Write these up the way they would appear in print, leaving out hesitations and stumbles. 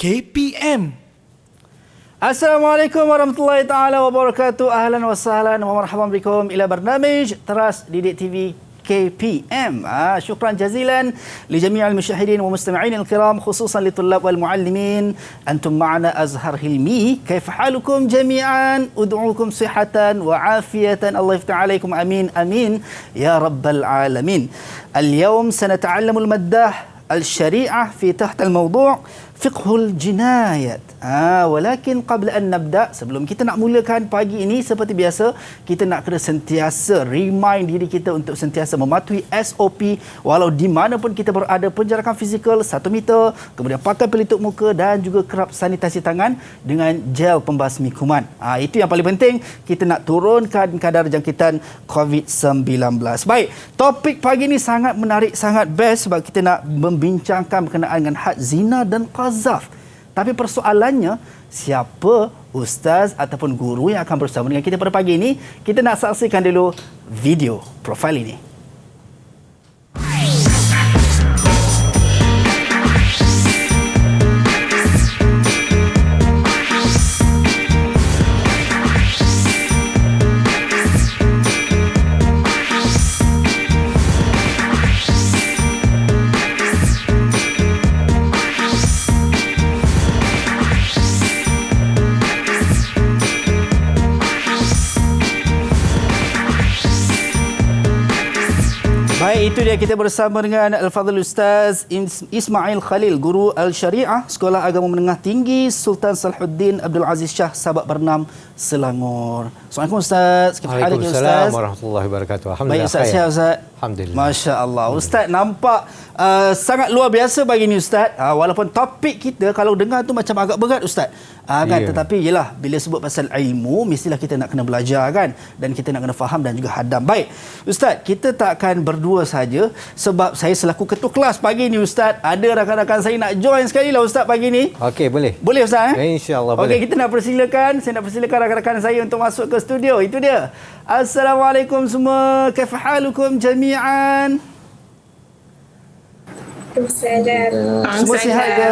KPM. Assalamualaikum warahmatullahi taala wabarakatuh. Ahlan wa sahlan wa marhaban bikum ila barnamij Teras Didik TV KPM. Syukran jazilan li jami'al musyahidin wa mustami'in al-kiram, khususan li tullab wal muallimin. Antum ma'ana Azhar Hilmi. Kaifa halukum jami'an? Ud'ukum sihatan wa afiyatan. Allah yaftah alaikum. Amin amin ya rabbal alamin. اليوم سنتعلم المادة الشريعة في تحت الموضوع فقه الجنايات. Walakin qabla an nabda, sebelum kita nak mulakan pagi ini, seperti biasa kita nak kena sentiasa remind diri kita untuk sentiasa mematuhi SOP walau di mana pun kita berada. Penjarakan fizikal 1 meter, kemudian pakai pelitup muka dan juga kerap sanitasi tangan dengan gel pembasmi kuman. Itu yang paling penting, kita nak turunkan kadar jangkitan COVID-19. Baik, topik pagi ini sangat menarik, sangat best sebab kita nak membincangkan berkenaan dengan had zina dan qazaf. Tapi persoalannya, siapa ustaz ataupun guru yang akan bersama dengan kita pada pagi ini? Kita nak saksikan dulu video profil ini. Itu dia, kita bersama dengan Al-Fadhil Ustaz Ismail Khalil, Guru Al-Syariah, Sekolah Agama Menengah Tinggi Sultan Salahuddin Abdul Aziz Shah, Sabak Bernam, Selangor. Assalamualaikum Ustaz. Waalaikumsalam warahmatullahi wabarakatuh. Baik Alhamdulillah. Ustaz, sihat Ustaz? Alhamdulillah. Masya Allah. Ustaz nampak sangat luar biasa pagi ni Ustaz. Walaupun topik kita kalau dengar tu macam agak berat Ustaz. Kan, tetapi yelah, bila sebut pasal ilmu, mestilah kita nak kena belajar kan, dan kita nak kena faham dan juga hadam. Baik Ustaz, kita tak akan berdua saja sebab saya selaku ketua kelas pagi ni Ustaz, ada rakan-rakan saya nak join sekali lah Ustaz pagi ni. Okey, boleh. Boleh Ustaz? InsyaAllah boleh. Okey, kita nak persilakan, saya nak persilakan rakan-rakan saya untuk masuk ke studio. Itu dia. Assalamualaikum semua. Kaifa halukum jami'an? Semua sihat ke?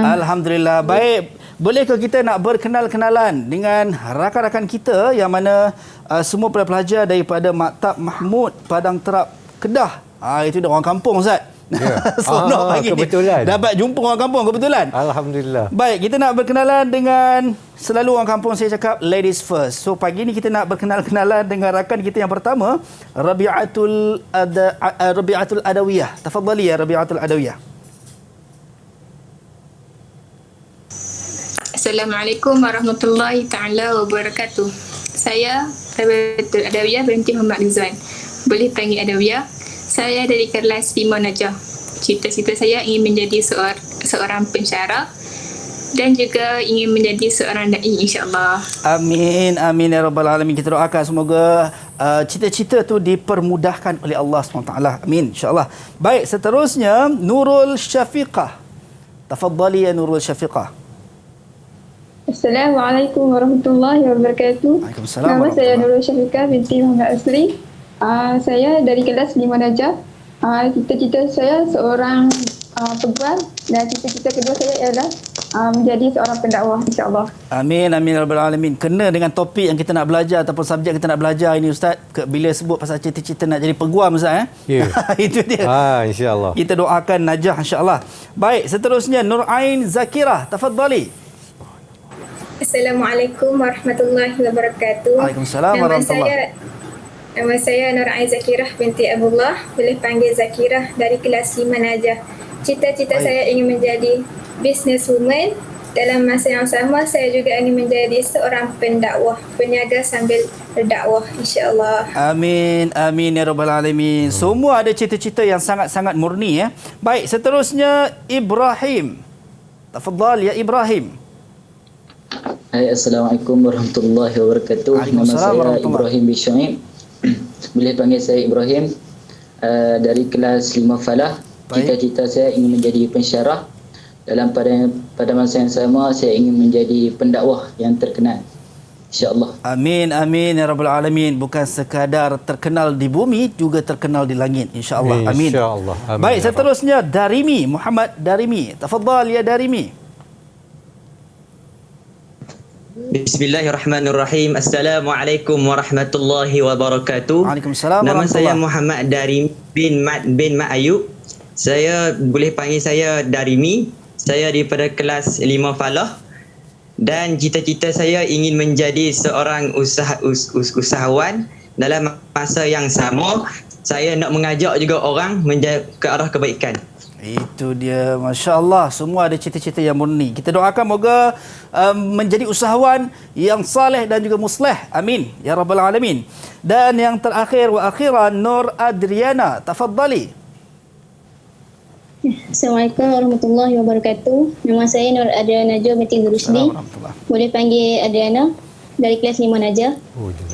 Alhamdulillah. Baik. Bolehkah kita nak berkenal-kenalan dengan rakan-rakan kita yang mana semua pelajar daripada Maktab Mahmud Padang Terap, Kedah. Itu dia orang kampung Ustaz. Yeah. Kebetulan. Dapat jumpa orang kampung kebetulan. Alhamdulillah. Baik, kita nak berkenalan dengan, selalu orang kampung saya cakap ladies first. So pagi ni kita nak berkenal-kenalan dengan rakan kita yang pertama, Rabi'atul Adawiyah. Tafadhali ya Rabi'atul Adawiyah. Assalamualaikum warahmatullahi taala wabarakatuh. Saya Rabi'atul Adawiyah binti Muhammad Rizwan. Boleh panggil Adawiyah. Saya dari kelas 5 Najah. Cita-cita saya ingin menjadi seorang pensyarah dan juga ingin menjadi seorang da'i, insya-Allah. Amin amin ya rabbal alamin. Kita doakan semoga cita-cita tu dipermudahkan oleh Allah SWT. Amin insya-Allah. Baik, seterusnya Nurul Syafiqah. Tafadhali ya Nurul Syafiqah. Assalamualaikum warahmatullahi wabarakatuh. Waalaikumsalam. Nama saya Nurul Syafiqah binti Muhammad Asri. Saya dari kelas 5 Najah. Cita-cita saya seorang peguam dan cita-cita kedua saya ialah menjadi seorang pendakwah, insya-Allah. Amin amin ya rabbal alamin. Kena dengan topik yang kita nak belajar ataupun subjek kita nak belajar ini Ustaz. Bila sebut pasal cita-cita nak jadi peguam Ustaz Yeah. Itu dia. Insya-Allah. Kita doakan najah insya-Allah. Baik, seterusnya Nurain Zakirah. Tafadhali. Assalamualaikum warahmatullahi wabarakatuh. Waalaikumsalam warahmatullahi. Nama saya Nurain Zakirah binti Abdullah. Boleh panggil Zakirah, dari kelas 5 Najah. Cita-cita saya ingin menjadi businesswoman. Dalam masa yang sama, saya juga ingin menjadi seorang pendakwah, penyaga sambil berdakwah, insya-Allah. Amin amin ya rabbal alamin. Semua ada cita-cita yang sangat-sangat murni ya. Baik, seterusnya Ibrahim. Tafadhal ya Ibrahim. Assalamualaikum warahmatullahi wabarakatuh. Nama saya Ibrahim bin Syuaib. Boleh panggil saya Ibrahim, dari kelas 5 Falah. Cita-cita saya ingin menjadi pensyarah. Pada masa yang sama, saya ingin menjadi pendakwah yang terkenal. InsyaAllah. Amin, amin ya rabbal alamin. Bukan sekadar terkenal di bumi, juga terkenal di langit, insya-Allah. Amin. InsyaAllah. Amin. Baik, seterusnya Darimi, Muhammad Darimi. Tafadhal ya Darimi. Bismillahirrahmanirrahim. Assalamualaikum warahmatullahi wabarakatuh. Waalaikumsalam Nama warahmatullahi. saya Muhammad Darimi bin Mat Ayub. Saya boleh panggil saya Darimi. Saya daripada kelas 5 Falah. Dan cita-cita saya ingin menjadi seorang usahawan. Dalam masa yang sama, saya nak mengajak juga orang ke arah kebaikan. Itu dia, Masya Allah. Semua ada cita-cita yang murni. Kita doakan moga menjadi usahawan yang saleh dan juga musleh. Amin ya rabbal alamin. Dan yang terakhir wa akhiran, Nur Adriana. Tafadhali. Assalamualaikum warahmatullahi wabarakatuh. Nama saya Nur Adriana Jo binti Rusdi. Boleh panggil Adriana, dari kelas 5 Najah.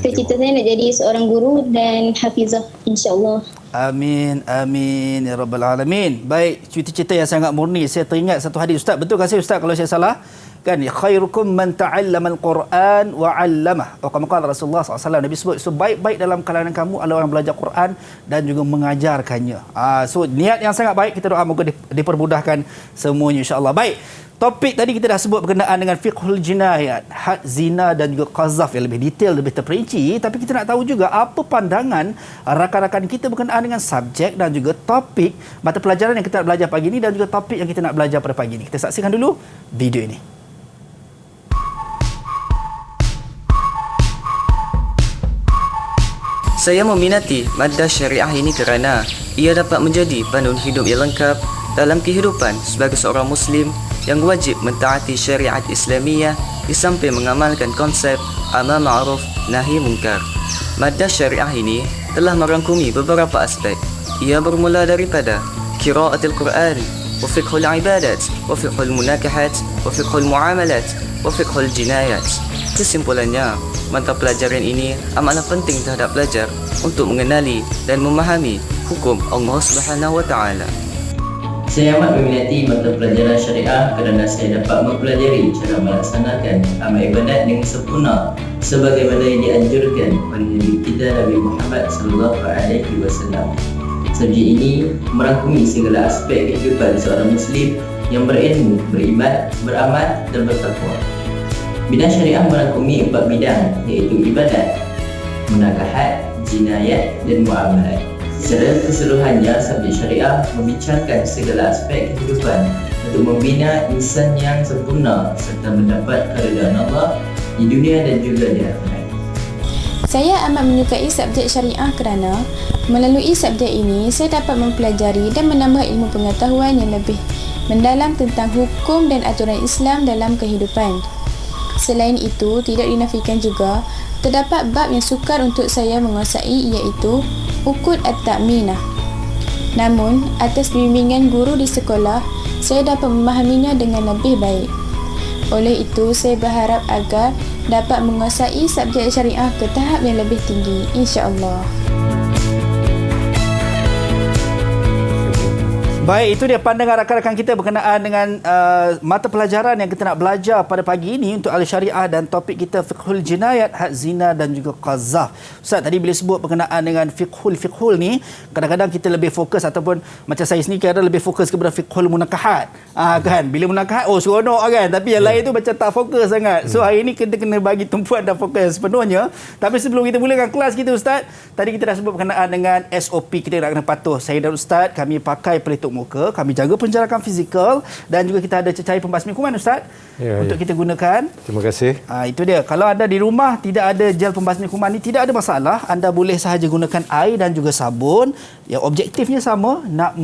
Cita-cita saya nak jadi seorang guru dan hafizah, insya-Allah. Amin, amin ya rabbal alamin. Baik, cita-cita yang sangat murni. Saya teringat satu hadis Ustaz. Betul ke saya Ustaz kalau saya salah? Kan, khairukum man ta'allama al-Quran wa 'allamah. Atau kata Rasulullah SAW, Nabi sebut sebaik-baik dalam kalangan kamu adalah orang belajar Quran dan juga mengajarkannya. So niat yang sangat baik, kita doa moga dipermudahkan semuanya insya-Allah. Baik. Topik tadi kita dah sebut berkenaan dengan fiqhul jinayat, had zina dan juga qazaf yang lebih detail, lebih terperinci. Tapi kita nak tahu juga apa pandangan rakan-rakan kita berkenaan dengan subjek dan juga topik mata pelajaran yang kita nak belajar pagi ini dan juga topik yang kita nak belajar pada pagi ini. Kita saksikan dulu video ini. Saya meminati maddah syariah ini kerana ia dapat menjadi panduan hidup yang lengkap dalam kehidupan sebagai seorang Muslim yang wajib mentaati syariat Islamiyah di samping mengamalkan konsep amar ma'ruf nahi munkar. Maddah syariah ini telah merangkumi beberapa aspek. Ia bermula daripada qiraatul Quran, wa fiqhul ibadat, wa fiqhul munakahat, wa fiqhul muamalat, wa fiqhul jinayat. Kesimpulannya, mata pelajaran ini amatlah penting terhadap pelajar untuk mengenali dan memahami hukum Allah Subhanahu wa taala. Saya amat meminati mata pelajaran syariah kerana saya dapat mempelajari cara melaksanakan amal ibadat dengan sempurna sebagaimana yang dianjurkan oleh Nabi kita Nabi Muhammad sallallahu alaihi wasallam. Subjek ini merangkumi segala aspek kehidupan seorang Muslim yang berilmu, beriman, beramal dan bertakwa. Bidang syariah merangkumi 4 bidang, iaitu ibadat, munakahat, jinayat dan muamalat. Secara keseluruhannya, subjek syariah membincangkan segala aspek kehidupan untuk membina insan yang sempurna serta mendapat keridaan Allah di dunia dan juga di akhirat. Saya amat menyukai subjek syariah kerana melalui subjek ini saya dapat mempelajari dan menambah ilmu pengetahuan yang lebih mendalam tentang hukum dan aturan Islam dalam kehidupan. Selain itu, tidak dinafikan juga terdapat bab yang sukar untuk saya menguasai, iaitu Uqud at-Ta'minah. Namun, atas bimbingan guru di sekolah, saya dapat memahaminya dengan lebih baik. Oleh itu, saya berharap agar dapat menguasai subjek syariah ke tahap yang lebih tinggi, insya-Allah. Baik, itu dia pandangan rakan-rakan kita berkenaan dengan mata pelajaran yang kita nak belajar pada pagi ini untuk ahli syariah dan topik kita fiqhul jinayat, had zina dan juga qazaf. Ustaz tadi bila sebut berkenaan dengan fiqhul ni, kadang-kadang kita lebih fokus ataupun macam saya sendiri kadang lebih fokus kepada fiqhul munakahat. Kan, bila munakahat seronok kan, tapi yang lain tu macam tak fokus sangat. So hari ini kita kena bagi tumpuan dan fokus sepenuhnya. Tapi sebelum kita mulakan kelas kita Ustaz, tadi kita dah sebut berkenaan dengan SOP kita nak kena patuh. Saya dan Ustaz kami pakai pelitup muka, kami jaga penjarakan fizikal dan juga kita ada cecair pembasmi kuman Ustaz untuk kita gunakan. Terima kasih. Itu dia. Kalau anda di rumah tidak ada gel pembasmi kuman ni, tidak ada masalah. Anda boleh sahaja gunakan air dan juga sabun. Yang objektifnya sama, nak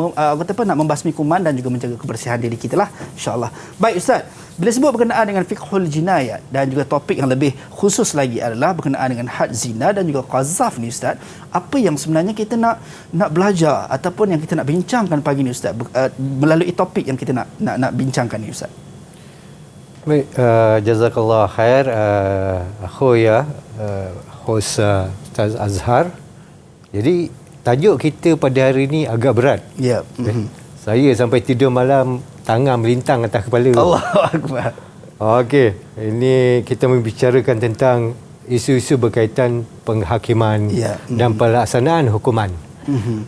membasmi kuman dan juga menjaga kebersihan diri kita lah, insya-Allah. Baik Ustaz, bila sebut berkenaan dengan fiqhul jinayat dan juga topik yang lebih khusus lagi adalah berkenaan dengan had zina dan juga qazaf ni Ustaz, apa yang sebenarnya kita nak belajar ataupun yang kita nak bincangkan pagi ni Ustaz melalui topik yang kita nak bincangkan ni Ustaz? Baik, jazakallah khair akhuya host Ustaz Azhar. Jadi tajuk kita pada hari ini agak berat. Ya. Saya sampai tidur malam tangan melintang atas kepala. Allahu akbar. Okey, ini kita membicarakan tentang isu-isu berkaitan penghakiman dan pelaksanaan hukuman.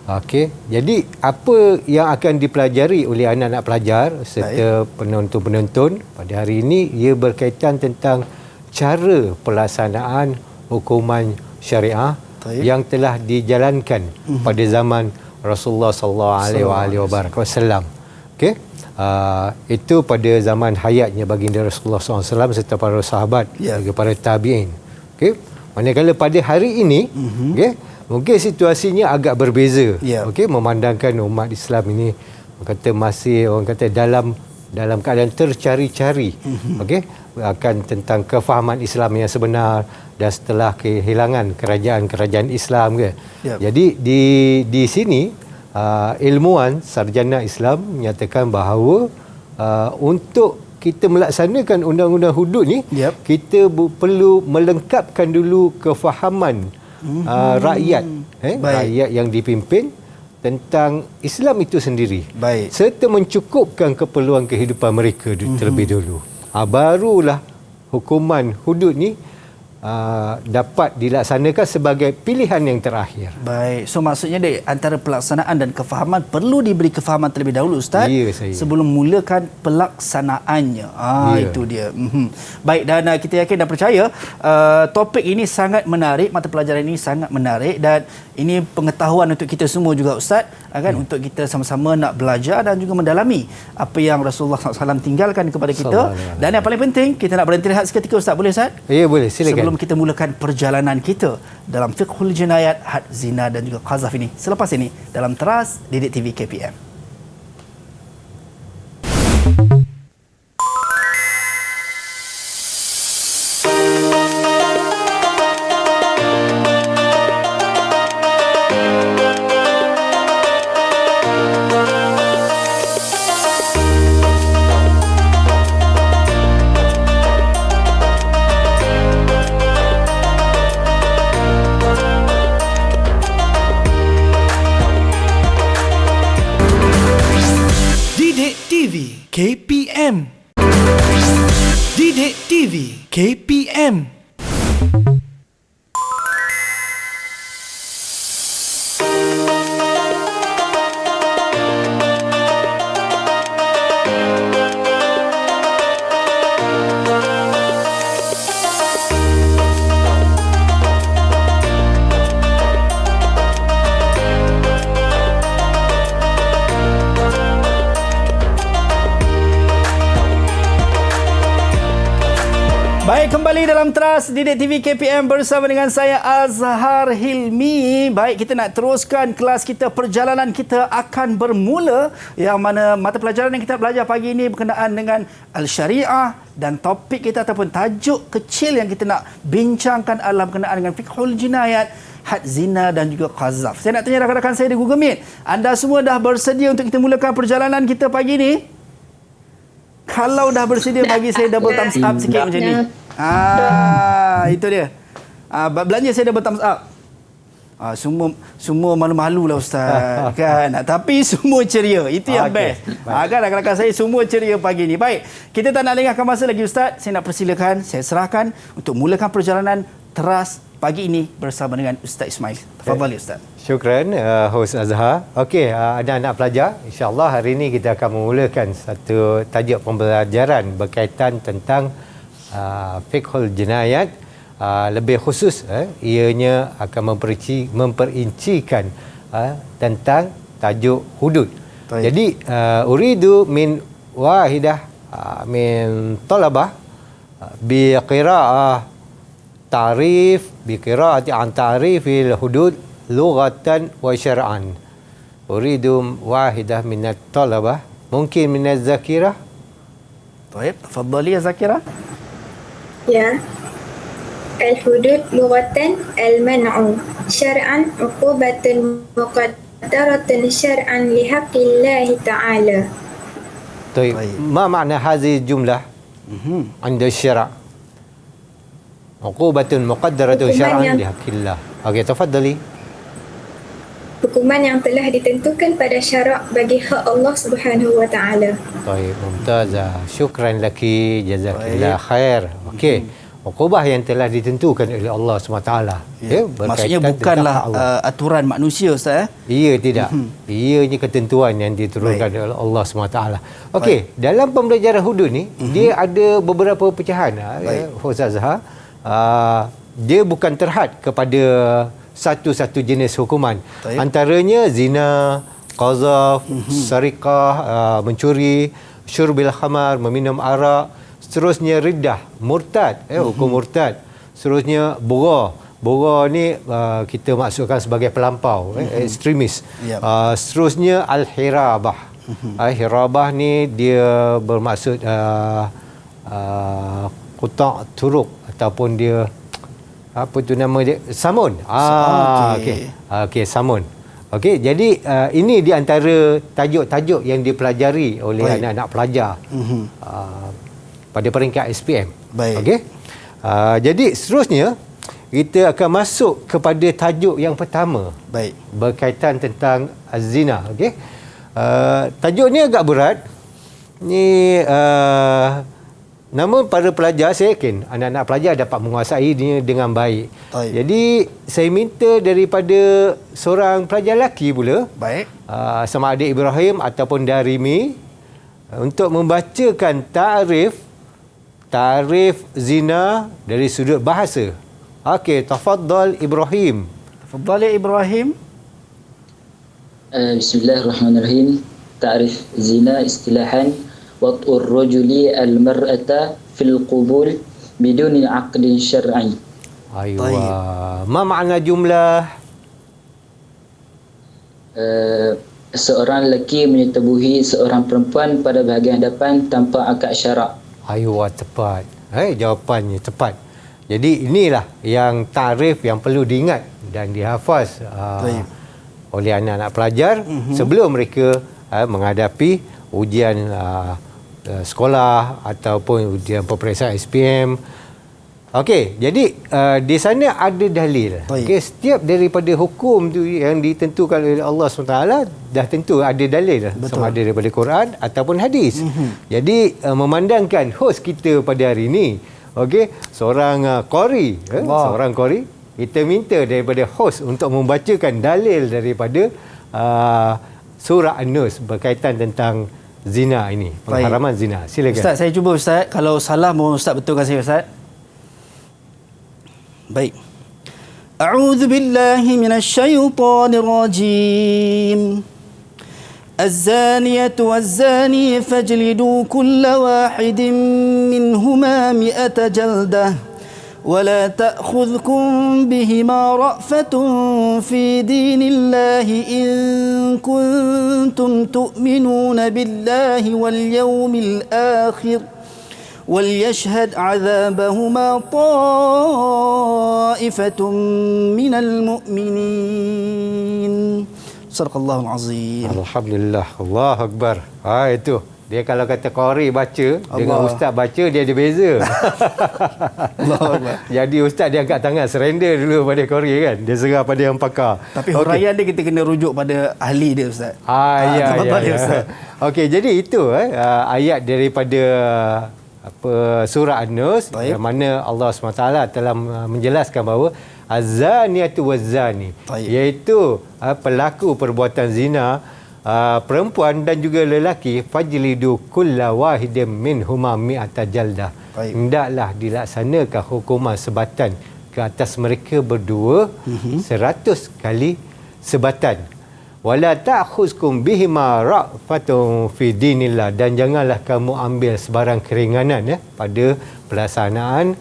Okey, jadi apa yang akan dipelajari oleh anak-anak pelajar serta penonton-penonton pada hari ini, ia berkaitan tentang cara pelaksanaan hukuman syariah yang telah dijalankan pada zaman Rasulullah sallallahu alaihi wasallam. Okey, itu pada zaman hayatnya baginda Rasulullah SAW serta para sahabat dan para tabi'in. Okey, manakala pada hari ini, okey, mungkin situasinya agak berbeza. Okey, memandangkan umat Islam ini orang kata dalam keadaan tercari-cari. Okey, akan tentang kefahaman Islam yang sebenar dan setelah kehilangan kerajaan Islam ke. Jadi di sini ilmuwan sarjana Islam menyatakan bahawa untuk kita melaksanakan undang-undang hudud ni, kita perlu melengkapkan dulu kefahaman rakyat yang dipimpin tentang Islam itu sendiri, serta mencukupkan keperluan kehidupan mereka terlebih dulu. Barulah hukuman hudud ni dapat dilaksanakan sebagai pilihan yang terakhir. Baik, so maksudnya antara pelaksanaan dan kefahaman perlu diberi kefahaman terlebih dahulu, Ustaz, sebelum mulakan pelaksanaannya. Itu dia. Baik, dan kita yakin dan percaya topik ini sangat menarik, mata pelajaran ini sangat menarik, dan ini pengetahuan untuk kita semua juga, Ustaz, kan, untuk kita sama-sama nak belajar dan juga mendalami apa yang Rasulullah SAW tinggalkan kepada kita. Dan yang paling penting, kita nak berhenti rehat seketika, Ustaz, boleh, Ustaz? Ya, boleh, silakan. Sebelum kita mulakan perjalanan kita dalam fiqhul jinayat, had zina dan juga qazaf ini, selepas ini dalam Teras Didik TV KPM. KPM. Didik TV KPM. Baik, kembali dalam Teras Didik TV KPM bersama dengan saya Azhar Hilmi. Baik, kita nak teruskan kelas kita. Perjalanan kita akan bermula, yang mana mata pelajaran yang kita belajar pagi ini berkenaan dengan Al-Syariah, dan topik kita ataupun tajuk kecil yang kita nak bincangkan adalah berkenaan dengan fiqhul jinayat, had zina dan juga qazaf. Saya nak tanya rakan-rakan saya di Google Meet, anda semua dah bersedia untuk kita mulakan perjalanan kita pagi ini? Kalau dah bersedia, bagi saya double thumbs up sikit macam ni. Itu dia. Belanja saya double thumbs up. Semua malu-malu lah, Ustaz. Kan? Tapi semua ceria. Itu yang best. Kan rakan-rakan saya semua ceria pagi ni. Baik, kita tak nak lengahkan masa lagi, Ustaz. Saya nak persilakan, saya serahkan untuk mulakan perjalanan Teras pagi ini bersama dengan Ustaz Ismail. Tafadhali, Ustaz. Syukran, host Azhar. Okey, anak-anak pelajar, insya-Allah hari ini kita akan memulakan satu tajuk pembelajaran berkaitan tentang fiqhul jinayat. Lebih khusus, ianya akan memperincikan tentang tajuk hudud. Jadi, uridu min wahidah min talabah bi qira'ah ta'rif bi qira'ati an ta'rifil hudud lughatan wa syar'an. Uridu wahidah min at-talabah, mungkin min az-zakirah. Baik, tafadhali ya Zakirah. Ya. Al-hudud lughatan al-man'u, syar'an uqubatun muqaddaratun syar'an li haqqillahi ta'ala. Baik. Ma makna hadhihi jumlah عند الشرع؟ عقوبة مقدرة شرعا لحق الله. Okey, tafadhali. hukuman yang telah ditentukan pada syarak bagi hak Allah Subhanahu wa taala. Baik, mumtazah. Syukran laki, jazakillah khair. Okey. Uqubah yang telah ditentukan oleh Allah SWT. Ya, maksudnya bukanlah aturan manusia, Ustaz. Ia tidak. Ianya ketentuan yang diturunkan oleh Allah SWT. Okey, dalam pembelajaran hudud ni, dia ada beberapa pecahan. Ustazah, dia bukan terhad kepada satu-satu jenis hukuman. Antaranya zina, qazaf, sarikah, mencuri, syurbil khamar, meminum arak, seterusnya riddah, murtad, hukum murtad. Seterusnya bora. Bora ni kita maksudkan sebagai pelampau, ekstremis. Seterusnya al-hirabah. Hirabah ni dia bermaksud quta' turuk ataupun dia apa tu nama dia, samun. Okey, samun. Okey, jadi ini di antara tajuk-tajuk yang dipelajari oleh anak-anak pelajar pada peringkat SPM. Okey. Jadi seterusnya kita akan masuk kepada tajuk yang pertama. Berkaitan tentang zina. Okey. Tajuk ni agak berat. Ni namun para pelajar, saya yakin anak-anak pelajar dapat menguasai dia dengan baik. Jadi saya minta daripada seorang pelajar lelaki pula, sama ada Ibrahim ataupun Darimi, untuk membacakan tarif zina dari sudut bahasa. Okey, tafaddal Ibrahim. Tafaddal ya Ibrahim. Bismillahirrahmanirrahim. Ta'rif zina istilahan wat'ur rajuli al-mar'ata fil qubul biduni 'aqdin syar'i. Aywa. Ma makna jumlah? Seorang lelaki menyetubuhi seorang perempuan pada bahagian hadapan tanpa akad syarak. Aywa, tepat. Jawapannya tepat. Jadi inilah yang tarif yang perlu diingat dan dihafaz oleh anak-anak pelajar sebelum mereka menghadapi ujian sekolah ataupun ujian peperiksaan SPM. Okey, jadi di sana ada dalil. Okey, setiap daripada hukum tu yang ditentukan oleh Allah SWT dah tentu ada dalil. Sama ada daripada Quran ataupun hadis. Jadi memandangkan hos kita pada hari ini, okey, seorang qari, seorang qari, kita minta daripada hos untuk membacakan dalil daripada surah An-Nus berkaitan tentang zina ini, pengharaman zina. Silakan. Ustaz, saya cuba Ustaz, kalau salah mohon Ustaz betulkan saya Ustaz. Baik. A'udzu billahi minasyaitonir rajim. الزانية والزاني فاجلدوا كل واحد منهما 100 جلدة ولا تأخذكم بهما رأفة في دين الله إن كنتم تؤمنون بالله واليوم الآخر وليشهد عذابهما طائفة من المؤمنين. Sadaqallahul azim. Alhamdulillah. Allahu akbar. Itu. Dia kalau kata qari baca, dengan ustaz baca dia ada beza. Jadi ustaz dia angkat tangan, surrender dulu pada qari kan. Dia serah pada yang pakar. Tapi huraian dia kita kena rujuk pada ahli dia Ustaz. Ya. Okey, jadi itu ayat daripada surah An-Nus yang mana Allah SWT telah menjelaskan bahawa az-zaniyatu waz-zani, iaitu pelaku perbuatan zina, perempuan dan juga lelaki, fajlidu kulla wahidin minhuma 100 jaldah. Hendaklah dilaksanakan hukuman sebatan ke atas mereka berdua 100 kali sebatan. Wala ta'khuzkum bihima ra'fatun fi dinillah, dan janganlah kamu ambil sebarang keringanan pada pelaksanaan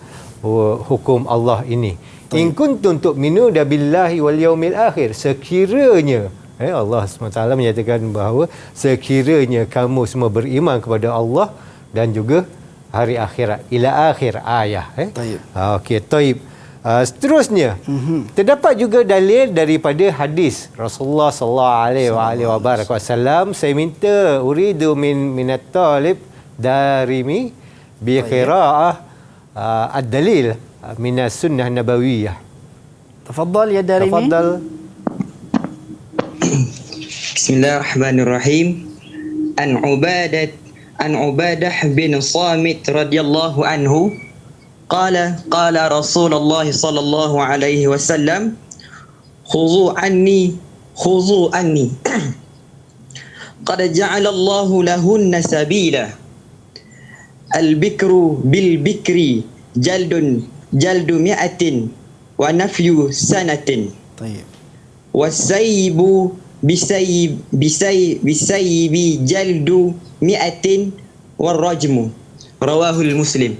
hukum Allah ini. In kuntum tu'minu billahi wal yaumil akhir, sekiranya Allah SWT menyatakan bahawa sekiranya kamu semua beriman kepada Allah dan juga hari akhirat, ila akhir ayah. Okey, taib. Seterusnya terdapat juga dalil daripada hadis Rasulullah sallallahu alaihi wasallam. Saya minta uridu minat talib Darimi bi qiraah ad-dalil minas sunnah nabawiyah. Tafaddal ya Darimi. Tafaddal. Bismillahirrahmanirrahim. An Ubadah bin Samit radhiyallahu anhu qala Rasulullah sallallahu alaihi wasallam khudhu anni qad ja'ala Allahu lahunna sabila al-bikru bil bikri jaldu mi'atin wa nafyu sanatin. Tayyib. Wasayyibu bisayyibi jaldu mi'atin warrajmu. Rawahul Muslim.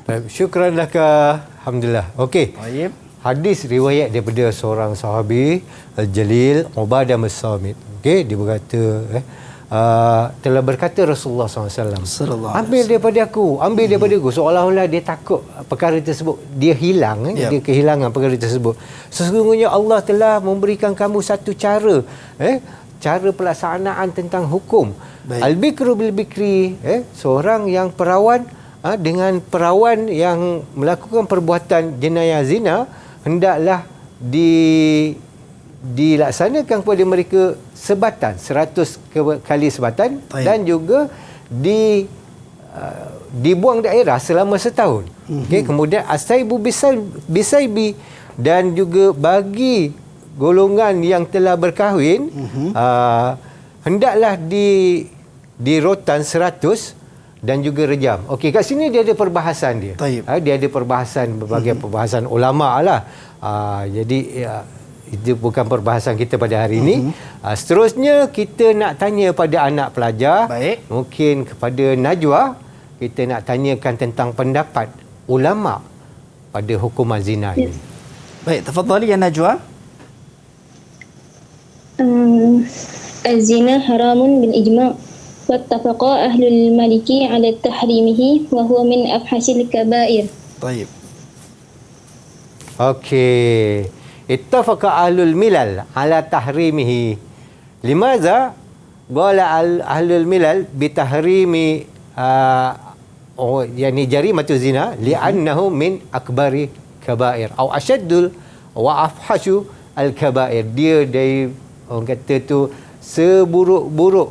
Baik, syukran laka. Alhamdulillah. Okey. Baik. Hadis riwayat daripada seorang sahabi Al-Jalil Ubadah bin Samit. Okey, dia berkata telah berkata Rasulullah SAW, ambil daripada aku, seolah-olah dia takut perkara tersebut dia hilang, dia kehilangan perkara tersebut. Sesungguhnya Allah telah memberikan kamu satu cara, cara pelaksanaan tentang hukum. Al-bikru bil bikri, seorang yang perawan dengan perawan yang melakukan perbuatan jenayah zina, hendaklah dilaksanakan kepada mereka sebatan, 100 kali sebatan. Baik. Dan juga dibuang daerah selama setahun. Okey, kemudian asaibu bisaibi, dan juga bagi golongan yang telah berkahwin hendaklah di rotan 100 dan juga rejam. Okey, kat sini dia ada perbahasan dia. Dia ada perbahasan, berbagai perbahasan ulama lah. Jadi itu bukan perbahasan kita pada hari ini. Seterusnya kita nak tanya pada anak pelajar. Baik. Mungkin kepada Najwa, kita nak tanyakan tentang pendapat ulama pada hukuman zina ini. Baik, tafadhali ya Najwa. Az-zina haramun bil ijma' wattafaqa ahlul maliki ala tahrimihi wa huwa min abhasil kabair. Baik. Okey. Ittafaqa ahlul milal ala tahrimihi. Limaza qala ahlul milal bi tahrimi yani jarimatu zina li'annahu min akbari kabair atau asyaddul wa afhashu al kabair. Dia dari orang kata tu seburuk-buruk,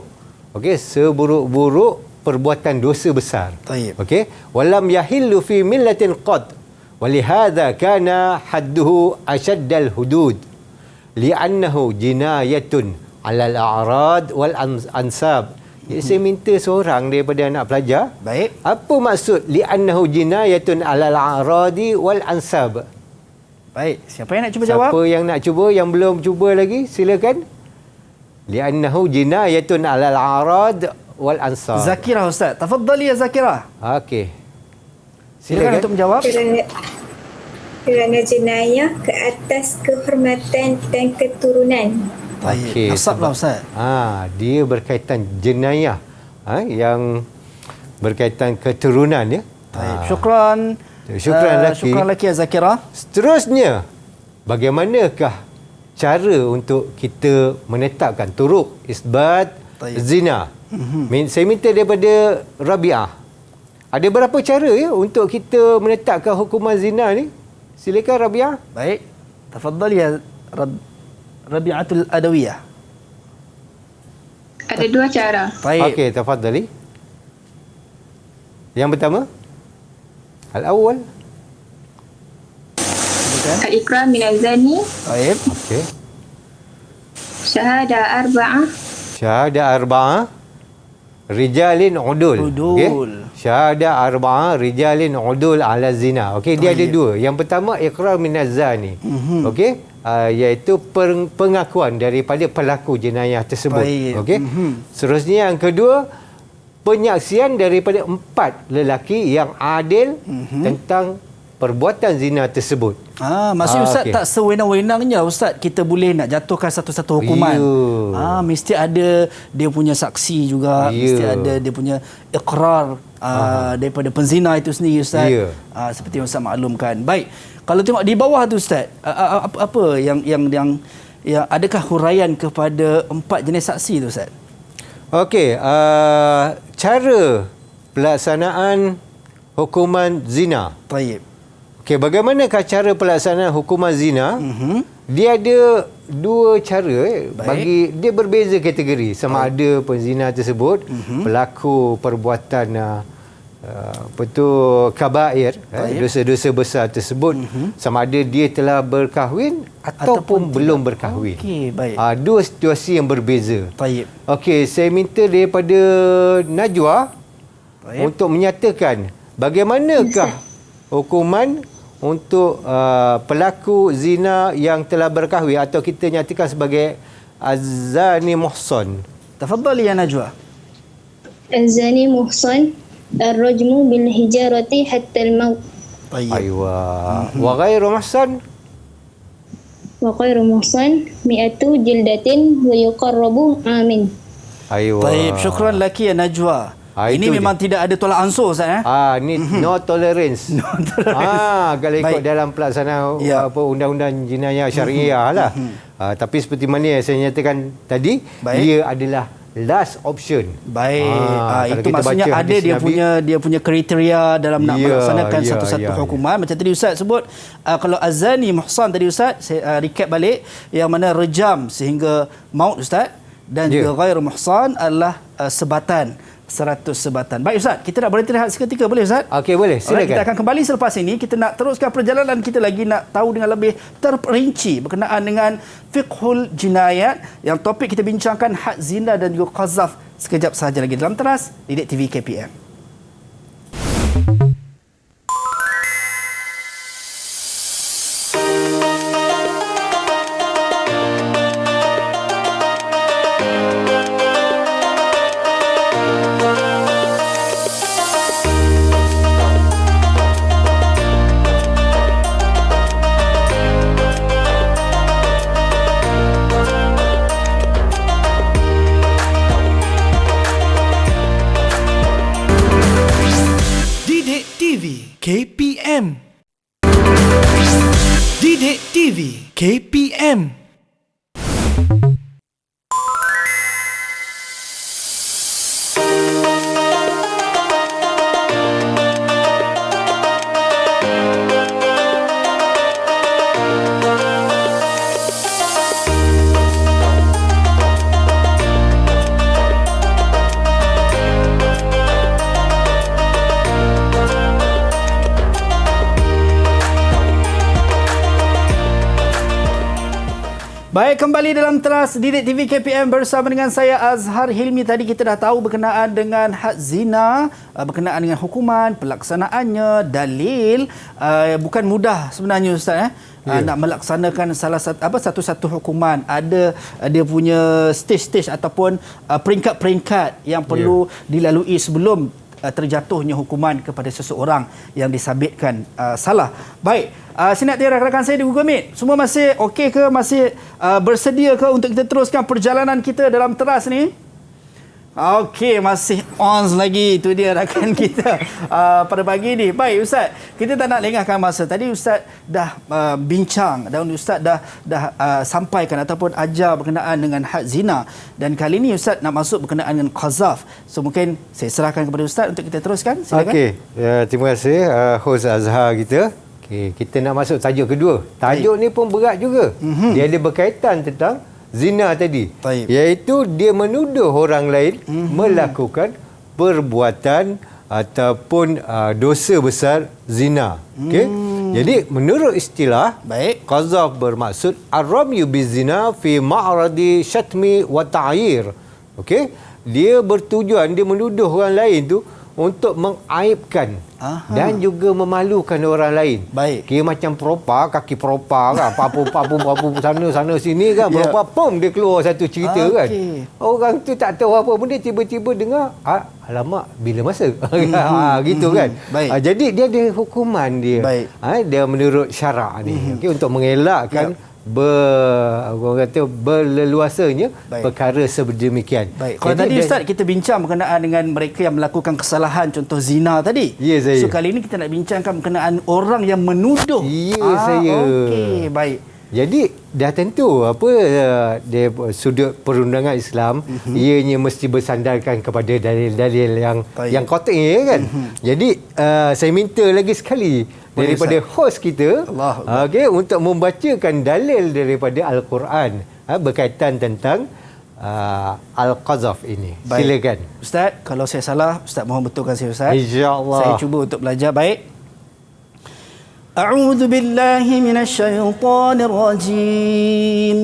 okey, seburuk-buruk perbuatan dosa besar. Okey, walam yahillu fi millatin qad. ولهذا كان حده أشد الحدود لأنه جناية على الأعراض والأنساب. Jadi saya minta seorang daripada anak pelajar. Baik. Apa maksud li'annahu jinayatun 'alal a'radi wal ansab? Baik, siapa yang nak cuba jawab? Siapa yang nak cuba, yang belum cuba lagi, silakan. Li'annahu jinayatun 'alal a'rad wal ansab. Zakirah Ustaz. Tafadhali ya Zakirah. Okey. Silakan untuk menjawab. Kerana jenayah ke atas kehormatan dan keturunan. Okey, nasablah Ustaz. Dia berkaitan jenayah yang berkaitan keturunan ya. Syukran. Syukran lagi ya Zakirah. Seterusnya, bagaimanakah cara untuk kita menetapkan turuk isbat zina? Saya minta daripada Rabi'ah. Ada berapa cara ya untuk kita menetapkan hukuman zina ni? Silakan Rabi'ah. Baik. Tafadhal ya Rabi'atul Adawiyah. Ada dua cara. Baik. Okey, tafadhali. Yang pertama, al-awwal. Al-ikram min az-zani. Baik. Okey. Syahadah arba'ah. Rijalin udul. Okay? Syahadah arba'ah rijalin udul ala zina. Okey, dia ada dua. Yang pertama iqrar min az-zani. Okey, iaitu pengakuan daripada pelaku jenayah tersebut. Okey. Seterusnya yang kedua, penyaksian daripada 4 lelaki yang adil tentang perbuatan zina tersebut. Maksudnya Ustaz tak sewenang-wenangnya Ustaz kita boleh nak jatuhkan satu-satu hukuman. Mesti ada dia punya saksi juga, mesti ada dia punya iqrar daripada penzina itu sendiri Ustaz. Seperti yang Ustaz maklumkan. Baik. Kalau tengok di bawah tu Ustaz, apa yang adakah huraian kepada 4 jenis saksi tu Ustaz? Okey, cara pelaksanaan hukuman zina. Baik. Okey, bagaimanakah cara pelaksanaan hukuman zina? Dia ada dua cara bagi dia berbeza kategori. Sama ada penzina tersebut pelaku perbuatan kabair, dosa-dosa besar tersebut, sama ada dia telah berkahwin ataupun belum berkahwin. Okey, baik. Dua situasi yang berbeza. Baik. Okey, saya minta daripada Najwa untuk menyatakan bagaimanakah hukuman untuk pelaku zina yang telah berkahwin atau kita nyatakan sebagai azani muhsan. Tafadhali ya Najwa. Azani muhsan ar-rajmu bil hijarati hatta al-maut. Aywa. Wa ghairu muhsan? Wa ghairu muhsan mi'atu jildatin wa yuqarrabu amin. Aywa. Baik, syukran laki ya Najwa. Ini memang tidak ada tolak ansur Ustaz ni no tolerance. Kalau ikut dalam pelaksanaan undang-undang jenayah syariah lah. Tapi seperti mana yang saya nyatakan tadi, dia adalah last option. Baik. Itu maksudnya ada dia punya kriteria dalam nak melaksanakan satu-satu hukuman. Macam tadi Ustaz sebut, kalau azani muhsan tadi Ustaz, saya recap balik, yang mana rejam sehingga maut Ustaz, dan juga ghairu muhsan adalah sebatan. 100 sebatan. Baik Ustaz, kita nak berhenti rehat seketika, boleh Ustaz? Okey, boleh. Silakan. Kita akan kembali selepas ini. Kita nak teruskan perjalanan kita lagi, nak tahu dengan lebih terperinci berkenaan dengan fiqhul jinayat, yang topik kita bincangkan had zina dan juga qazaf. Sekejap sahaja lagi dalam Teras Didik TV KPM. KPM. Didik TV KPM. Baik, kembali dalam Teras Didik TV KPM bersama dengan saya Azhar Hilmi. Tadi kita dah tahu berkenaan dengan had zina, berkenaan dengan hukuman, pelaksanaannya, dalil. Bukan mudah sebenarnya Ustaz nak melaksanakan satu-satu hukuman. Ada dia punya stage-stage ataupun peringkat-peringkat yang perlu dilalui sebelum terjatuhnya hukuman kepada seseorang yang disabitkan salah. Baik. Saya nak tanya rakan-rakan saya di Google Meet. Semua masih okey ke? Masih bersedia ke untuk kita teruskan perjalanan kita dalam Teras ni? Okey, masih on lagi. Itu dia rakan kita pada pagi ni. Baik Ustaz, kita tak nak lengahkan masa. Tadi Ustaz dah bincang dan Ustaz dah sampaikan ataupun ajar berkenaan dengan had zina. Dan kali ni Ustaz nak masuk berkenaan dengan qazaf. So mungkin saya serahkan kepada Ustaz untuk kita teruskan. Silakan. Okey, terima kasih host Azhar kita. Kita nak masuk tajuk kedua. Tajuk ni pun berat juga. Dia ada berkaitan tentang zina tadi. Iaitu dia menuduh orang lain melakukan perbuatan ataupun dosa besar zina. Jadi menurut istilah, qazaf bermaksud ar-ramyu bizina fi ma'radi syatmi wa ta'yir. Dia bertujuan, dia menuduh orang lain tu untuk mengaibkan dan juga memalukan orang lain. Kira macam peropa, kaki peropa kan, papu sana sini kan, peropa pom dia keluar satu cerita kan. Orang tu tak tahu apa pun, dia tiba-tiba dengar, alamak bila masa. Gitu kan. Jadi dia ada hukuman dia. Dia menurut syarak ni. Untuk mengelakkan orang kata berleluasanya perkara sedemikian. Kalau tadi Ustaz kita bincang berkenaan dengan mereka yang melakukan kesalahan, contoh zina tadi. So kali ini kita nak bincangkan berkenaan orang yang menuduh. Saya. Okey, baik. Jadi dah tentu apa dia sudut perundangan Islam ianya mesti bersandarkan kepada dalil-dalil yang kotak ni kan. Jadi saya minta lagi sekali daripada host kita okey untuk membacakan dalil daripada Al-Quran berkaitan tentang Al-Qazaf ini. Baik. Silakan. Ustaz, kalau saya salah, Ustaz mohon betulkan saya Ustaz. InsyaAllah. Saya cuba untuk belajar baik. أعوذ بالله من الشيطان الرجيم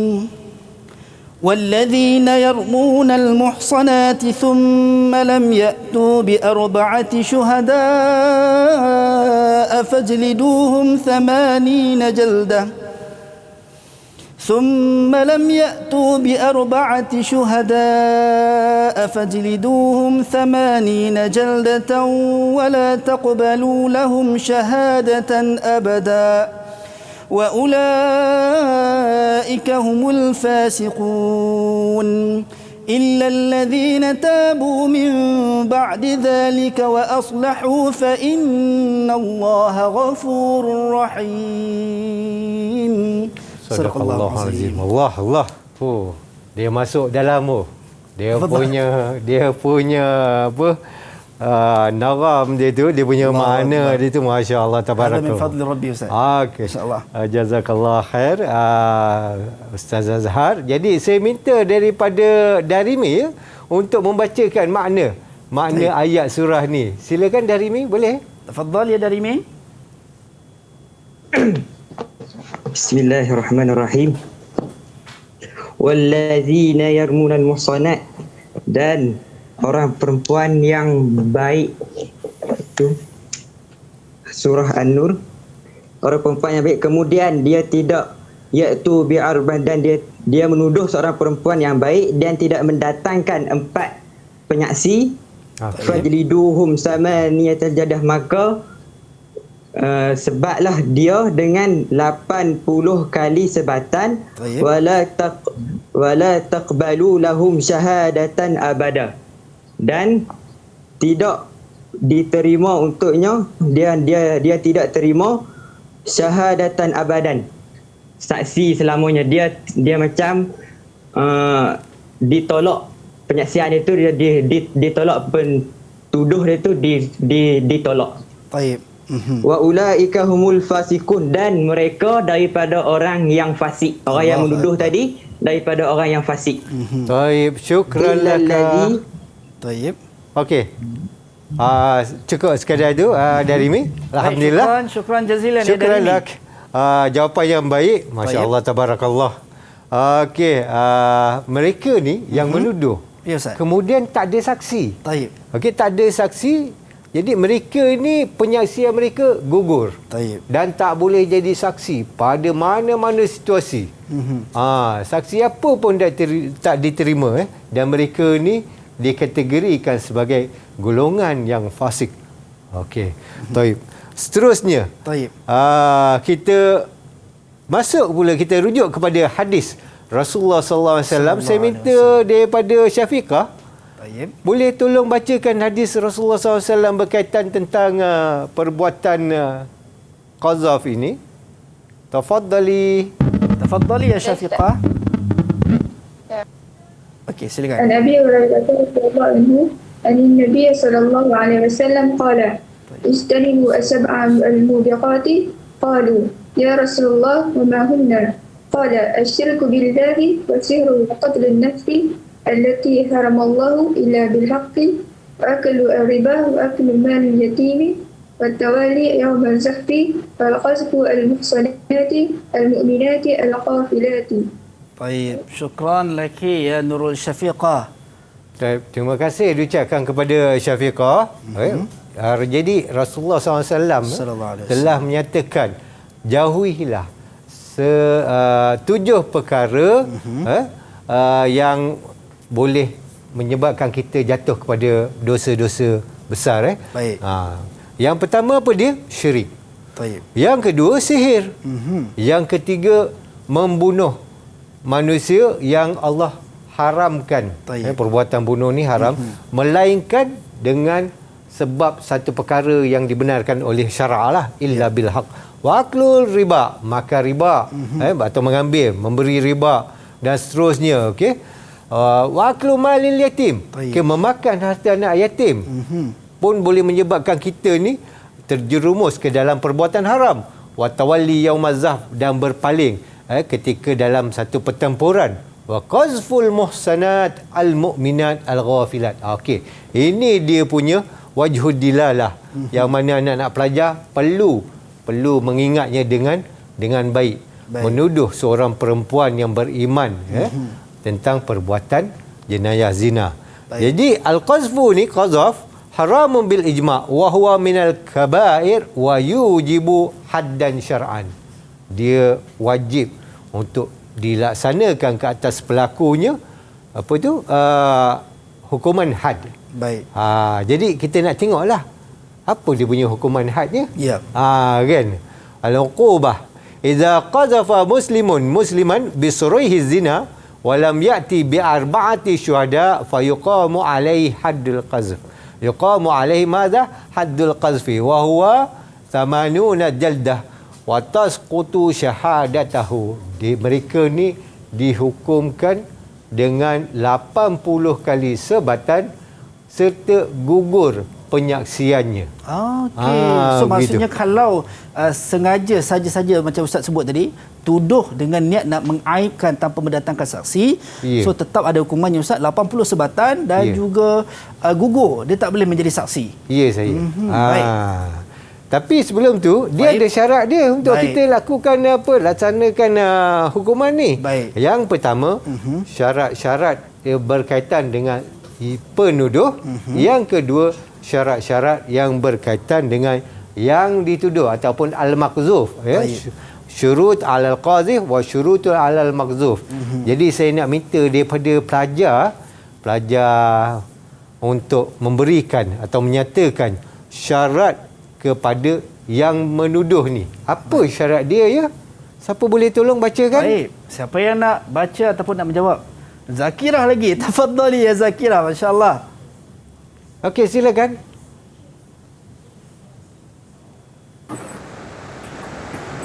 والذين يرمون المحصنات ثم لم يأتوا بأربعة شهداء فاجلدوهم 80 جلدة ثم لم يأتوا بأربعة شهداء فاجلدوهم 80 جلدة ولا تقبلوا لهم شهادة أبدا وأولئك هم الفاسقون إلا الذين تابوا من بعد ذلك وأصلحوا فإن الله غفور رحيم. Sadaqallahul Allah. Oh, dia masuk dalam dia punya apa naram dia tu, dia punya makna dia tu, masya-Allah, tabarakallah. Min fadli rabbi Ustaz. Okey. Insya-Allah. Jazakallah khair Ustaz Azhar. Jadi saya minta daripada Darimi untuk membacakan makna ayat surah ni. Silakan Darimi, boleh? Tafadhal ya Darimi. Bismillahirrahmanirrahim. Wallazina yarmunal muhsanat, dan orang perempuan yang baik itu surah An-Nur, orang perempuan yang baik kemudian dia tidak iaitu bi'arbah, dan dia menuduh seorang perempuan yang baik dan tidak mendatangkan 4 penyaksi, fajliduhum samaniyata jadah, maka sebablah dia dengan 80 kali sebatan, wala taqbalu lahum syahadatan abada, dan tidak diterima untuknya dia tidak terima syahadatan abadan, saksi selamanya. Dia macam ditolak penyaksian itu, dia ditolak, pentuduh dia tu ditolak. Baik. Wa ulaika humul fasikun, dan mereka daripada orang yang fasik. Orang yang menuduh tadi daripada orang yang fasik. Baik, syukran laka. Baik. Okey. Cukup sekadar itu dari Mi. Alhamdulillah. Syukran jazilan ya Syukran Darimi. lak. Jawapan yang baik, masya-Allah, tabarakallah. Okey, mereka ni yang menuduh. Ya Ustaz. Kemudian tak ada saksi. Baik. Okey, tak ada saksi. Jadi mereka ni penyaksian mereka gugur. Baik. Dan tak boleh jadi saksi pada mana-mana situasi. Saksi apa pun tak diterima dan mereka ni dikategorikan sebagai golongan yang fasik. Okey. Baik. Seterusnya. Baik. Kita masuk pula, kita rujuk kepada hadis Rasulullah sallallahu alaihi wasallam. Saya minta daripada Syafiqah, boleh tolong bacakan hadis Rasulullah SAW berkaitan tentang perbuatan qazaf ini? Tafadhali. Tafadhali ya Syafiqah. Okey, silakan. Nabi radhiyallahu anhu, Nabi sallallahu alaihi wasallam qala istanibu asab'a al-mubiqati, qalu ya Rasulullah wa ma hunna, qala asyirku billahi wa sihru wa qatl an-nafsi التي حرم الله إلا بالحق وأكل الربا وأكل مال اليتيم والتوالي يوم الزحف والقذف المحصنات المؤمنات الغافلات. Baik, syukran laki ya Nurul Syafiqah. Terima kasih diucapkan kepada Syafiqah. Jadi Rasulullah SAW telah menyatakan jauhilah 7 perkara yang boleh menyebabkan kita jatuh kepada dosa-dosa besar. Baik. Yang pertama apa dia? Syirik. Baik. Yang kedua sihir. Yang ketiga membunuh manusia yang Allah haramkan. Perbuatan bunuh ni haram, melainkan dengan sebab satu perkara yang dibenarkan oleh syara' lah, illa bil haq. Wa aklul riba, makan riba, atau mengambil, memberi riba dan seterusnya, okey. Wa aklu malil yatim, memakan harta anak yatim pun boleh menyebabkan kita ni terjerumus ke dalam perbuatan haram. Wa tawalli yaumaz zahf, dan berpaling ketika dalam satu pertempuran. Wa qazful muhsanat al mu'minat al ghafilat. Okey, ini dia punya wajhud dilalah yang mana anak-anak pelajar perlu mengingatnya dengan baik. Menuduh seorang perempuan yang beriman tentang perbuatan jenayah zina. Jadi al-qazfu ni, qazaf, haramun bil ijma' wa huwa minal kabair wa yujibu haddan syar'an. Dia wajib untuk dilaksanakan ke atas pelakunya hukuman had. Baik. Jadi kita nak tengoklah apa dia punya hukuman hadnya. Ya. Kan. Al-uqubah idza qazafa musliman bi suraihi zina wa lam ya'ti bi arba'ati syuhada fayuqamu alaihi haddul qazf. Yuqamu alaihi madha? Haddul qazfi wa huwa 80 jaldah wa tasqutu syahadatahu. Mereka ni dihukumkan dengan 80 kali sebatan serta gugur penyaksiannya. Okey. So maksudnya kalau sengaja saja macam Ustaz sebut tadi, tuduh dengan niat nak mengaibkan tanpa mendatangkan saksi, so tetap ada hukumannya Ustaz, 80 sebatan dan juga gugur. Dia tak boleh menjadi saksi. Ya saya. Baik. Tapi sebelum tu dia ada syarat dia untuk kita lakukan laksanakan hukuman ni. Baik. Yang pertama, syarat-syarat berkaitan dengan penuduh. Yang kedua, syarat-syarat yang berkaitan dengan yang dituduh ataupun al-maqzuf, syurut alal qazif wa syurutul alal maqzuf. Jadi saya nak minta daripada pelajar untuk memberikan atau menyatakan syarat kepada yang menuduh ni. Apa syarat dia ya? Siapa boleh tolong bacakan? Baik. Siapa yang nak baca ataupun nak menjawab? Zakirah lagi. Tafadhali ya Zakirah, masya-Allah. Okey, silakan.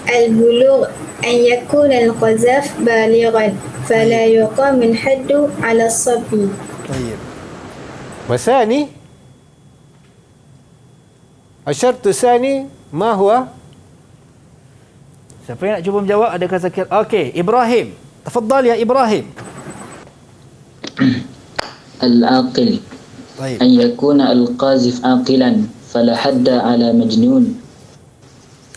Al-bulugh an yakuna al-qazaf balighan fala yuqam min haddu 'ala as-sabi. Baik. Masa ni asyartu sani ma huwa? Siapa yang nak cuba menjawab? Adakah Zakir? Okey, Ibrahim. Tafadhal ya Ibrahim. Al-aqil an yakuna al-qazif aqilan fala hadda 'ala majnun.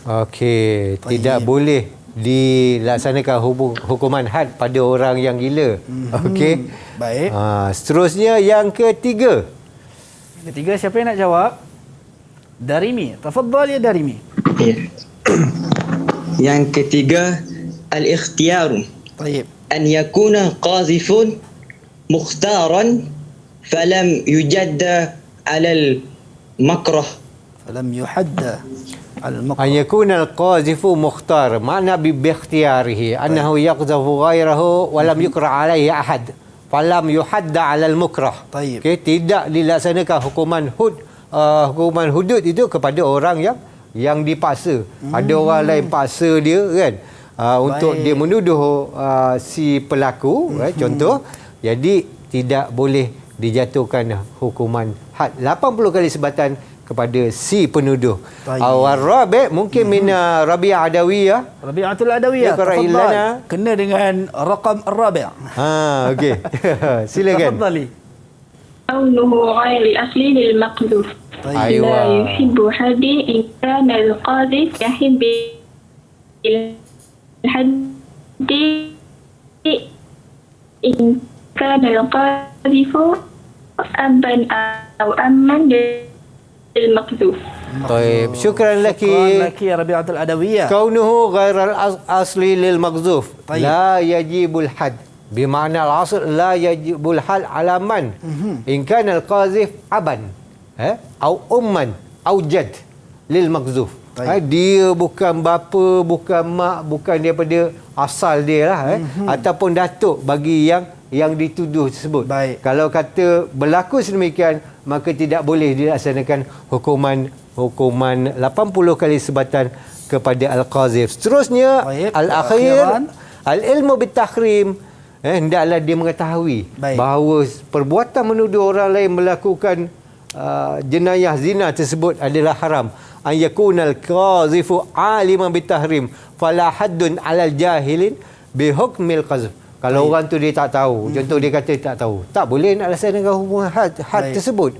Okey, tidak boleh dilaksanakan hukuman had pada orang yang gila. Okey. Baik. Seterusnya yang ketiga. Ketiga, siapa yang nak jawab? Darimi. Tafadhal ya Darimi. Yang ketiga, al-ikhtiyaru. Baik. An yakuna qazifun mukhtaran falam yujadda 'ala al-makrah. Falam yuhadda al-makrah. An yakuna al-qazifu mukhtar, makna bi ikhtiyarihi annahu yaqzafu ghayrahu wa lam yuqra alaihi ahad. Falam yuhadda 'ala al-mukrah. Okey, tidak dilaksanakan hukuman hudud itu kepada orang yang dipaksa. Ada orang lain paksa dia kan, untuk dia menuduh si pelaku, contoh. Jadi tidak boleh dijatuhkan hukuman had 80 kali sebatan kepada si penuduh. Awal-rabi' mungkin min Rabi'ah Adawiyah. Rabi'atul Adawiyah. Tafadhal. Kena dengan raqam ar-rabi'. Okey. Silakan. Tafadhali. قوله غير الأصل للمقذوف لا يحب حدي إن كان القاذف يحب الحدي إن كان القاذف أبا أو أما للمقذوف. طيب شكرا لك. شكرا لك يا ربيعة الأدوية. كونه غير الأصل للمقذوف لا يجيب الحد. بمعنى الأصل لا يجب الحد على من إن كان القاذف أبا أو أما أو جد للمقذوف. Dia bukan bapa, bukan mak, bukan daripada asal dia lah, ataupun datuk bagi yang dituduh tersebut. Kalau kata berlaku sedemikian, maka tidak boleh dilaksanakan hukuman 80 kali sebatan kepada al-qazif. Seterusnya al-akhir al-ilmu bitahrim. Hendaklah dia mengetahui bahawa perbuatan menuduh orang lain melakukan jenayah zina tersebut adalah haram. An yakunal qazifu aliman bitahrim fala haddun alal jahilin bihukmil qazf. Kalau orang tu dia tak tahu, contoh dia kata tak tahu, tak boleh nak laksanakan hukuman had tersebut.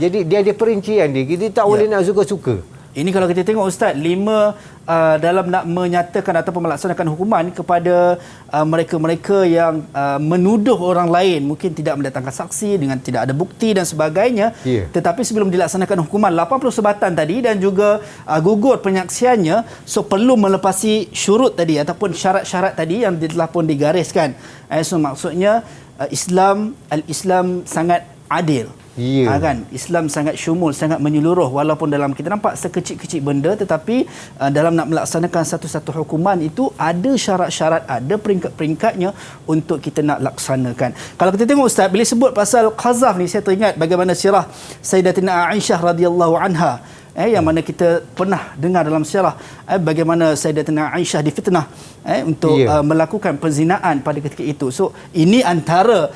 Jadi dia ada perincian dia. Kita tak boleh nak suka-suka. Ini kalau kita tengok Ustaz, 5 dalam nak menyatakan ataupun melaksanakan hukuman kepada mereka-mereka yang menuduh orang lain, mungkin tidak mendatangkan saksi dengan tidak ada bukti dan sebagainya. Tetapi sebelum dilaksanakan hukuman 80 sebatan tadi dan juga gugur penyaksiannya, so perlu melepasi syurut tadi ataupun syarat-syarat tadi yang telah pun digariskan. So maksudnya Al-Islam sangat adil. Kan, Islam sangat syumul, sangat menyeluruh, walaupun dalam kita nampak sekecil-kecil benda, tetapi dalam nak melaksanakan satu-satu hukuman itu ada syarat-syarat, ada peringkat-peringkatnya untuk kita nak laksanakan. Kalau kita tengok Ustaz, bila sebut pasal qazaf ni, saya teringat bagaimana sirah Sayyidatina Aisyah radhiyallahu anha, yang mana kita pernah dengar dalam sirah bagaimana Sayyidatina Aisyah difitnah untuk melakukan perzinaan pada ketika itu. So ini antara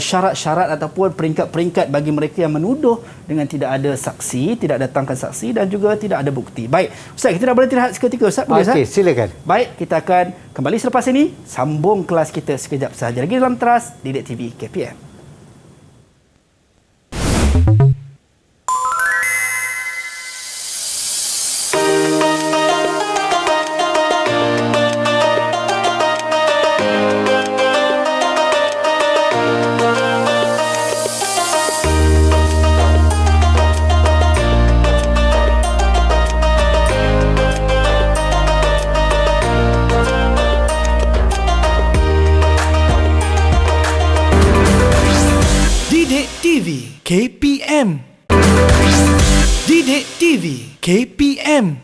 syarat-syarat ataupun peringkat-peringkat bagi mereka yang menuduh dengan tidak ada saksi, tidak datangkan saksi dan juga tidak ada bukti. Baik, Ustaz, kita dah berhenti rehat seketika, Ustaz. Boleh, Ustaz? Okey, silakan. Baik, kita akan kembali selepas ini sambung kelas kita sekejap sahaja lagi dalam Teras Didik TV KPM. KPM. Didik TV KPM.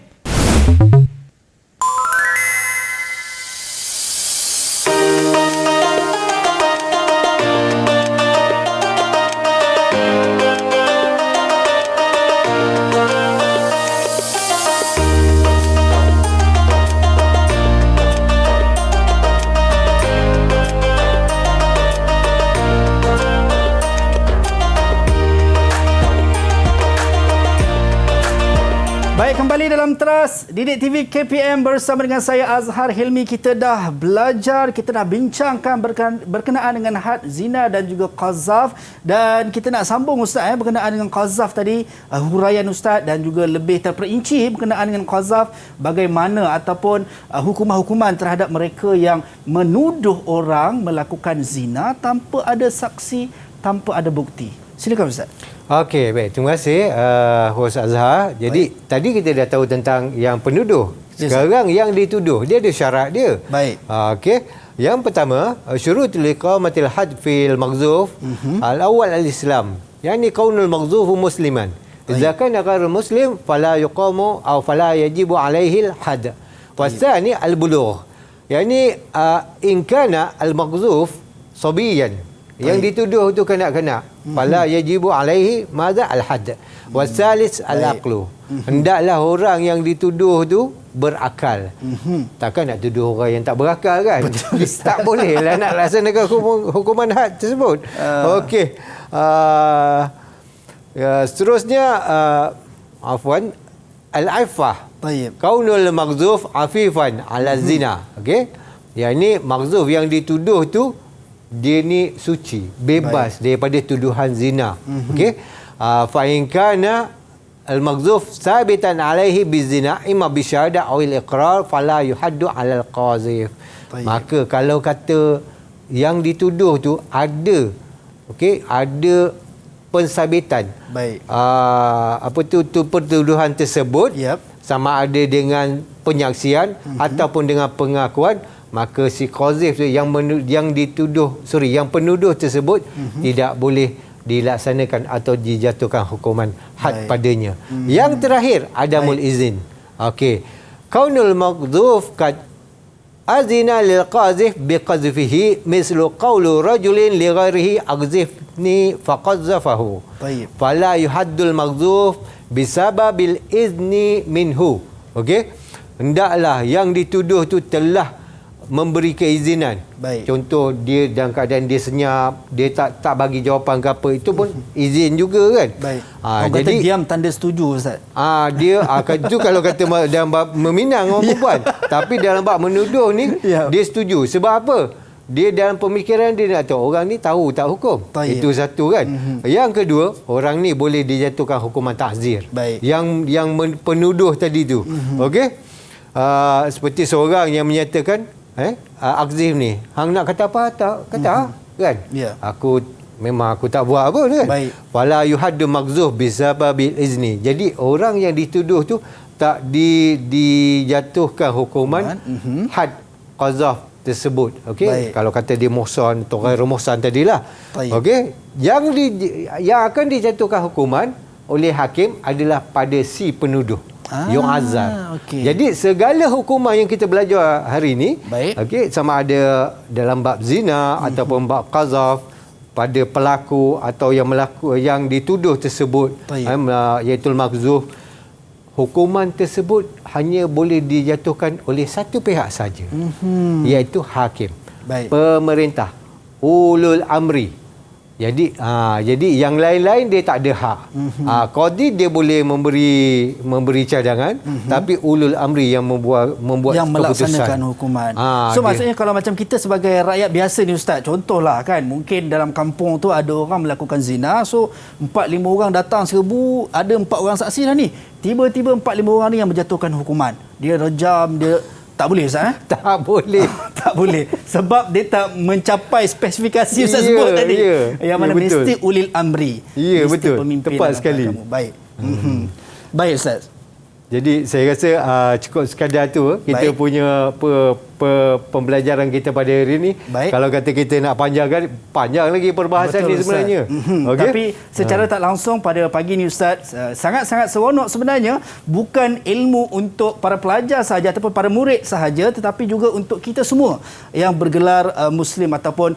Kembali dalam Teras Didik TV KPM bersama dengan saya Azhar Hilmi. Kita dah belajar, kita dah bincangkan berkenaan dengan had zina dan juga qazaf, dan kita nak sambung Ustaz berkenaan dengan qazaf tadi, huraian Ustaz, dan juga lebih terperinci berkenaan dengan qazaf, bagaimana ataupun hukuman-hukuman terhadap mereka yang menuduh orang melakukan zina tanpa ada saksi, tanpa ada bukti. Silakan Ustaz. Okey, baik. Terima kasih Hos Azhar. Jadi tadi kita dah tahu tentang yang penuduh. Sekarang yang dituduh, dia ada syarat dia. Baik. Okey. Yang pertama, syurut liqamatil had fil maghzuf al-awwal al-Islam. Yani kaunul maghzufu musliman. Idza kana ghairu muslim fala yuqamu aw fala yajibu alaihi al-had. Wasani al-bulugh. Yani in kana al-maghzuf sabiyan. Yang dituduh itu kanak-kanak. Fala yajibu alaihi madza al-hadd. Wasalis al-aqlu. Hendaklah orang yang dituduh tu berakal. Takkan nak tuduh orang yang tak berakal kan? Tak boleh lah nak laksanakan hukuman had tersebut. Okey. Seterusnya afwan al-aifah. Baik. Kaunul maghzuf afifan ala zina. Okey. Yang ni maghzuf yang dituduh tu dia ni suci, bebas daripada tuduhan zina. Okey. Fa in kana al-maghzuf sabitan alaihi bizina imma bi syahadah aw al-iqrar fala yuhaddu 'ala al-qazif. Maka kalau kata yang dituduh tu ada ada pensabitan. Baik. Pertuduhan tersebut sama ada dengan penyaksian ataupun dengan pengakuan, maka si qazif tu yang penuduh tersebut tidak boleh dilaksanakan atau dijatuhkan hukuman had padanya. Yang terakhir adamul izin. Okey. Kaunul maghzuf kad azina lil qazif bi qazfihi mislu qawlu rajulin li ghairihi aghzifni faqazzafahu. Baik. Fala yuhaddul maghzuf bisababil izni minhu. Okey. hendaklah yang dituduh tu telah memberi keizinan. Baik. Contoh dia dalam keadaan dia senyap, dia tak bagi jawapan ke apa, itu pun izin juga kan. Baik. Jadi kata diam tanda setuju Ustaz. Dia itu kalau kata dalam bab meminang orang perempuan. Tapi dalam bab menuduh ni dia setuju. Sebab apa? Dia dalam pemikiran dia nak tahu orang ni tahu tak hukum. Tayyip. Itu satu kan. Yang kedua, orang ni boleh dijatuhkan hukuman ta'zir. Baik. Yang penuduh tadi tu. Okey? Seperti seorang yang menyatakan Akzif ni, hang nak kata apa tak kata kan. Memang aku tak buat apa kan. Baik. Wala yuhaddu maghzuf bisababil izni. Jadi orang yang dituduh tu tak dijatuhkan hukuman had qazaf tersebut. Okey, kalau kata dia muhsan atau ghairu muhsan tadilah. Okey, yang akan dijatuhkan hukuman oleh hakim adalah pada si penuduh. Yu'azzar. Jadi segala hukuman yang kita belajar hari ini, okey, sama ada dalam bab zina ataupun bab qazaf pada pelaku atau yang dituduh tersebut, iaitu maghzuf, hukuman tersebut hanya boleh dijatuhkan oleh satu pihak saja, iaitu hakim. Pemerintah, ulul amri. Jadi yang lain-lain dia tak ada hak. Qadi dia boleh memberi cadangan, tapi ulul amri yang membuat yang keputusan, melaksanakan hukuman. Maksudnya kalau macam kita sebagai rakyat biasa ni Ustaz, contohlah kan, mungkin dalam kampung tu ada orang melakukan zina, so 4-5 orang datang serbu, ada 4 orang saksi dah ni. Tiba-tiba 4-5 orang ni yang menjatuhkan hukuman. Dia rejam, dia tak boleh Ustaz? Tak boleh. Tak boleh. Sebab dia tak mencapai spesifikasi Ustaz sebut tadi. Yang mana mesti ulil amri. Ya, betul. Tepat sekali. Baik. Baik Ustaz. Jadi saya rasa cukup sekadar tu kita punya pembelajaran kita pada hari ini. Kalau kata kita nak panjangkan, panjang lagi perbahasan ni sebenarnya. Tapi secara tak langsung pada pagi ni Ustaz, sangat-sangat seronok sebenarnya, bukan ilmu untuk para pelajar sahaja ataupun para murid sahaja, tetapi juga untuk kita semua yang bergelar Muslim ataupun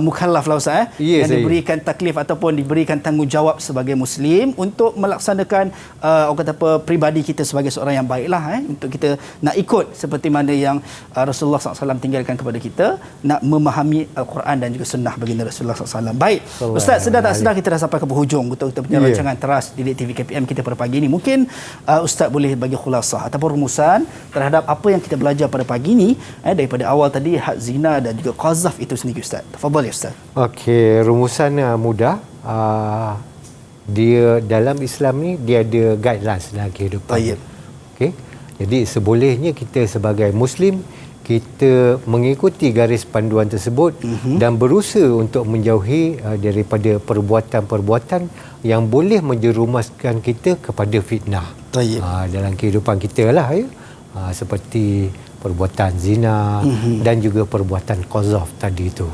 mukallaf lah Ustaz, yang diberikan taklif ataupun diberikan tanggungjawab sebagai Muslim untuk melaksanakan orang kata apa, peribadi kita sebagai seorang yang baiklah, untuk kita nak ikut seperti mana yang Rasulullah SAW tinggalkan kepada kita, nak memahami Al-Quran dan juga sunnah baginda Rasulullah SAW. Baik, Ustaz, sedar tak sedar kita dah sampai ke penghujung untuk kita punya rancangan Teras Didik TV KPM kita pada pagi ini. Mungkin Ustaz boleh bagi khulasah ataupun rumusan terhadap apa yang kita belajar pada pagi ini, daripada awal tadi, had zina dan juga qazaf itu sendiri Ustaz. Tafadhal ya Ustaz. Okey, rumusan mudah. Dia dalam Islam ni dia ada guidelines dalam kehidupan. Okey. Jadi sebolehnya kita sebagai Muslim kita mengikuti garis panduan tersebut dan berusaha untuk menjauhi daripada perbuatan-perbuatan yang boleh menjerumuskan kita kepada fitnah dalam kehidupan kita lah, seperti perbuatan zina dan juga perbuatan qazaf tadi itu.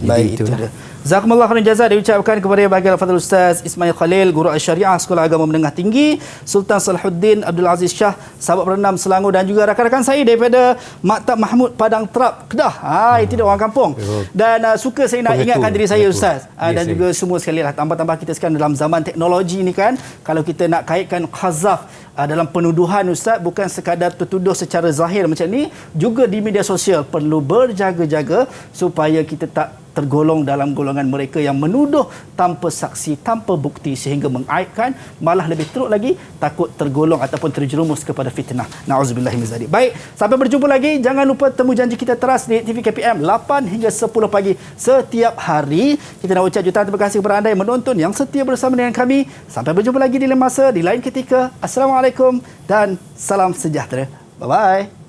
Baik, itu dia. Jazakumullah khairan jazaa diucapkan kepada Baginda Fadil Ustaz Ismail Khalil, Guru Al-Syariah Sekolah Agama Menengah Tinggi, Sultan Salahuddin Abdul Aziz Shah, sahabat berenam Selangor, dan juga rakan-rakan saya daripada Maktab Mahmud Padang Terap, Kedah. Itu dia orang kampung. Dan suka saya nak ingatkan diri saya Ustaz, dan juga semua sekali lah, tambah-tambah kita sekarang dalam zaman teknologi ni kan, kalau kita nak kaitkan qazaf dalam penuduhan Ustaz, bukan sekadar tertuduh secara zahir macam ni, juga di media sosial perlu berjaga-jaga supaya kita tak tergolong dalam golongan mereka yang menuduh tanpa saksi, tanpa bukti, sehingga mengaibkan, malah lebih teruk lagi takut tergolong ataupun terjerumus kepada fitnah. Na'udzubillahi min zalik. Baik, sampai berjumpa lagi. Jangan lupa temu janji kita Teras di TV KPM 8 hingga 10 pagi setiap hari. Kita nak ucap jutaan terima kasih kepada anda yang menonton, yang setia bersama dengan kami. Sampai berjumpa lagi di lain masa, di lain ketika. Assalamualaikum dan salam sejahtera. Bye-bye.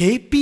KPM